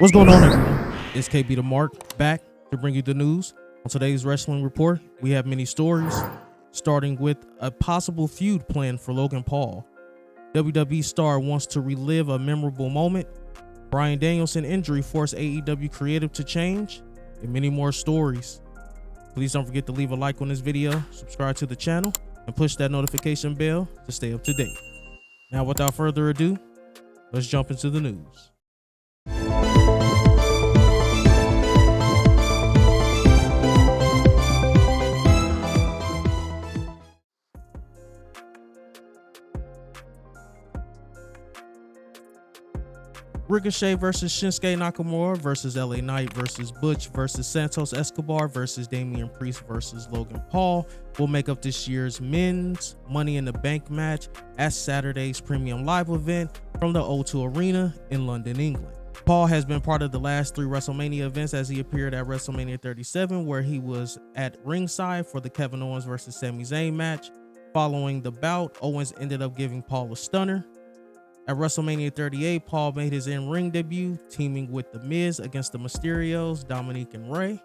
What's going on, everyone? It's KB the Mark back to bring you the news. On today's wrestling report, we have many stories, starting with a possible feud plan for Logan Paul. WWE star wants to relive a memorable moment. Bryan Danielson injury forced AEW creative to change, and many more stories. Please don't forget to leave a like on this video, subscribe to the channel, and push that notification bell to stay up to date. Now, without further ado, let's jump into the news. Ricochet versus Shinsuke Nakamura versus LA Knight versus Butch versus Santos Escobar versus Damian Priest versus Logan Paul will make up this year's men's Money in the Bank match at Saturday's premium live event from the O2 Arena in London, England. Paul has been part of the last 3 WrestleMania events as he appeared at WrestleMania 37, where he was at ringside for the Kevin Owens versus Sami Zayn match. Following the bout, Owens ended up giving Paul a stunner. At WrestleMania 38, Paul made his in-ring debut, teaming with The Miz against the Mysterios, Dominic and Rey.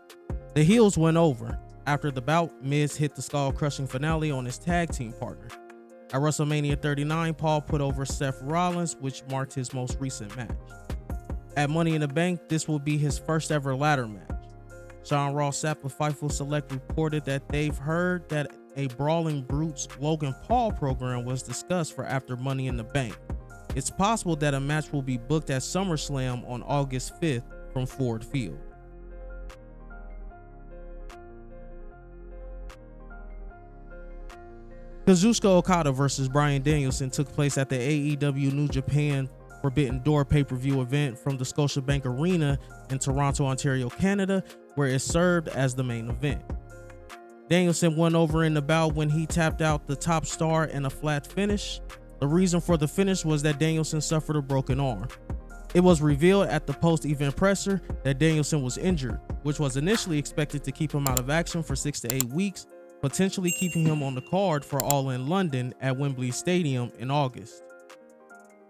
The heels went over. After the bout, Miz hit the skull-crushing finale on his tag team partner. At WrestleMania 39, Paul put over Seth Rollins, which marked his most recent match. At Money in the Bank, this will be his first ever ladder match. Sean Ross Sapp of Fightful Select reported that they've heard that a Brawling Brutes Logan Paul program was discussed for after Money in the Bank. It's possible that a match will be booked at SummerSlam on August 5th from Ford Field. Kazuchika Okada versus Bryan Danielson took place at the AEW New Japan Forbidden Door pay-per-view event from the Scotiabank Arena in Toronto, Ontario, Canada, where it served as the main event. Danielson won over in the bout when he tapped out the top star in a flat finish. The reason for the finish was that Danielson suffered a broken arm. It was revealed at the post-event presser that Danielson was injured, which was initially expected to keep him out of action for 6 to 8 weeks, potentially keeping him on the card for All In London at Wembley Stadium in August.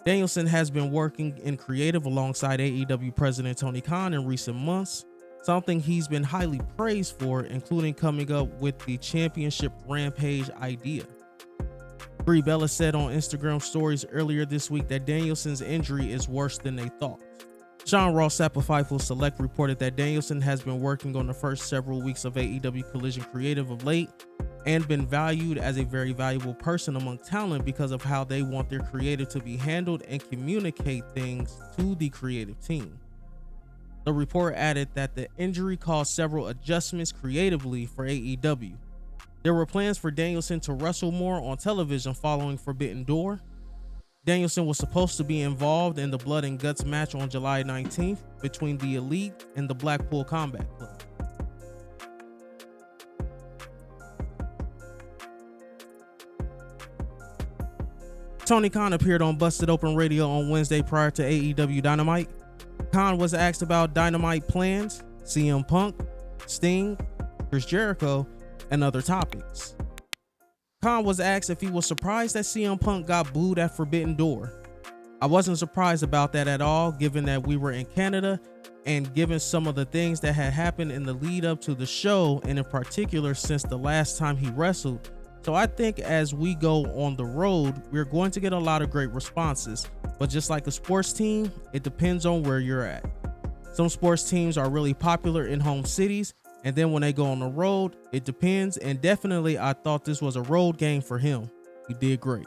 Danielson has been working in creative alongside AEW President Tony Khan in recent months, something he's been highly praised for, including coming up with the Championship Rampage idea. Brie Bella said on Instagram stories earlier this week that Danielson's injury is worse than they thought. Sean Ross Sapp of Fightful Select reported that Danielson has been working on the first several weeks of AEW Collision Creative of late and been valued as a very valuable person among talent because of how they want their creative to be handled and communicate things to the creative team. The report added that the injury caused several adjustments creatively for AEW. There were plans for Danielson to wrestle more on television following Forbidden Door. Danielson was supposed to be involved in the Blood and Guts match on July 19th between the Elite and the Blackpool Combat Club. Tony Khan appeared on Busted Open Radio on Wednesday prior to AEW Dynamite. Khan was asked about Dynamite plans, CM Punk, Sting, Chris Jericho, and other topics. Khan was asked if he was surprised that CM Punk got booed at Forbidden Door. I wasn't surprised about that at all, given that we were in Canada and given some of the things that had happened in the lead up to the show, and in particular since the last time he wrestled. So I think as we go on the road, we're going to get a lot of great responses, but just like a sports team, it depends on where you're at. Some sports teams are really popular in home cities, and then when they go on the road, it depends, and definitely I thought this was a road game for him. He did great.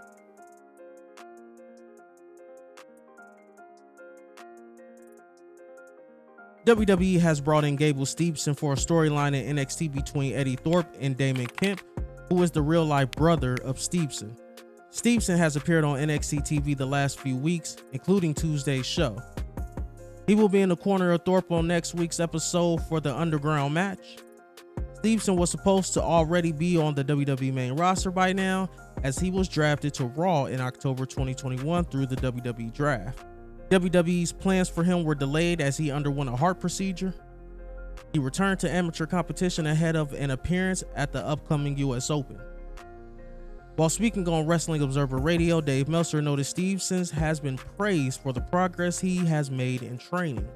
WWE has brought in Gable Stevenson for a storyline in NXT between Eddie Thorpe and Damon Kemp, who is the real-life brother of Stevenson. Stevenson has appeared on NXT TV the last few weeks, including Tuesday's show. He will be in the corner of Thorpe on next week's episode for the Underground match. Stevenson was supposed to already be on the WWE main roster by now, as he was drafted to Raw in October 2021 through the WWE draft. WWE's plans for him were delayed as he underwent a heart procedure. He returned to amateur competition ahead of an appearance at the upcoming US Open. While speaking on Wrestling Observer Radio, Dave Meltzer noted Stevenson has been praised for the progress he has made in training.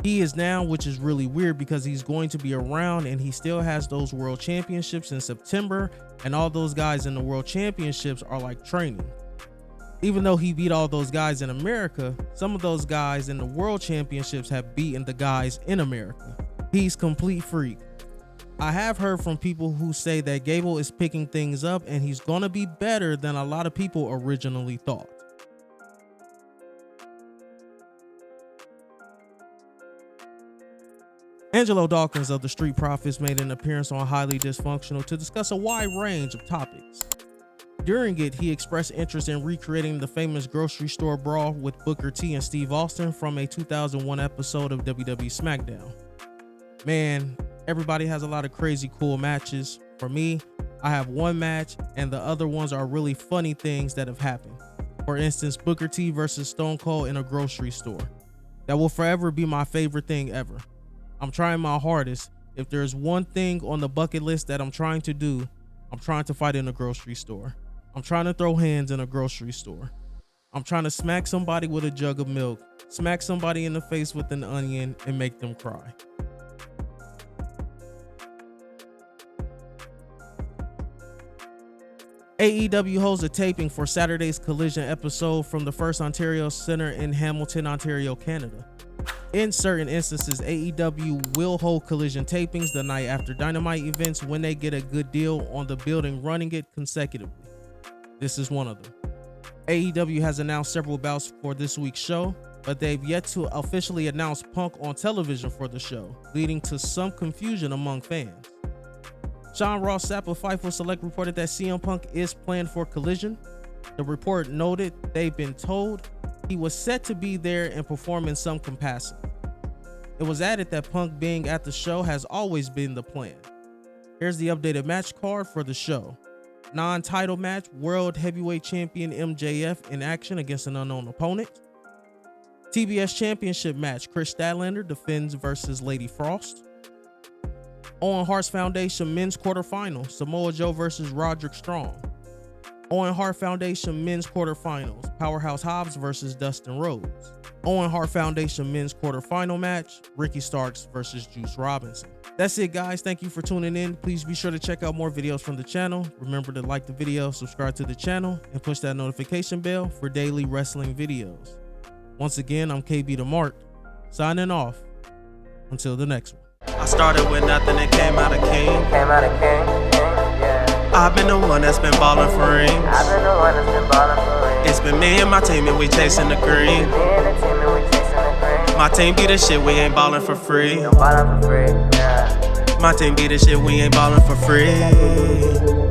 He is now, which is really weird because he's going to be around and he still has those world championships in September, and all those guys in the world championships are like training. Even though he beat all those guys in America, some of those guys in the world championships have beaten the guys in America. He's complete freak. I have heard from people who say that Gable is picking things up and he's gonna be better than a lot of people originally thought. Angelo Dawkins of the Street Profits made an appearance on Highly Dysfunctional to discuss a wide range of topics. During it, he expressed interest in recreating the famous grocery store brawl with Booker T and Steve Austin from a 2001 episode of WWE SmackDown. Man, everybody has a lot of crazy cool matches. For me, I have one match and the other ones are really funny things that have happened. For instance, Booker T versus Stone Cold in a grocery store. That will forever be my favorite thing ever. I'm trying my hardest. If there's one thing on the bucket list that I'm trying to do, I'm trying to fight in a grocery store. I'm trying to throw hands in a grocery store. I'm trying to smack somebody with a jug of milk, smack somebody in the face with an onion, and make them cry. AEW holds a taping for Saturday's Collision episode from the First Ontario Center in Hamilton, Ontario, Canada. In certain instances, AEW will hold Collision tapings the night after Dynamite events when they get a good deal on the building running it consecutively. This is one of them. AEW has announced several bouts for this week's show, but they've yet to officially announce Punk on television for the show, leading to some confusion among fans. Sean Ross Sapp of Fightful Select reported that CM Punk is planned for Collision. The report noted they've been told he was set to be there and perform in some capacity. It was added that Punk being at the show has always been the plan. Here's the updated match card for the show. Non-title match, World Heavyweight Champion MJF in action against an unknown opponent. TBS Championship match, Chris Statlander defends versus Lady Frost. Owen Hart's Foundation men's quarterfinal, Samoa Joe versus Roderick Strong. Owen Hart Foundation men's quarterfinals, Powerhouse Hobbs versus Dustin Rhodes. Owen Hart Foundation men's quarterfinal match, Ricky Starks versus Juice Robinson. That's it, guys. Thank you for tuning in. Please be sure to check out more videos from the channel. Remember to like the video, subscribe to the channel, and push that notification bell for daily wrestling videos. Once again, I'm KB the Mark, signing off. Until the next one. I started with nothing and came out a king. I've been the one that's been ballin' for rings. It's been me and my team and we chasing the green. My team be the shit, we ain't ballin' for free. My team be the shit, we ain't ballin' for free.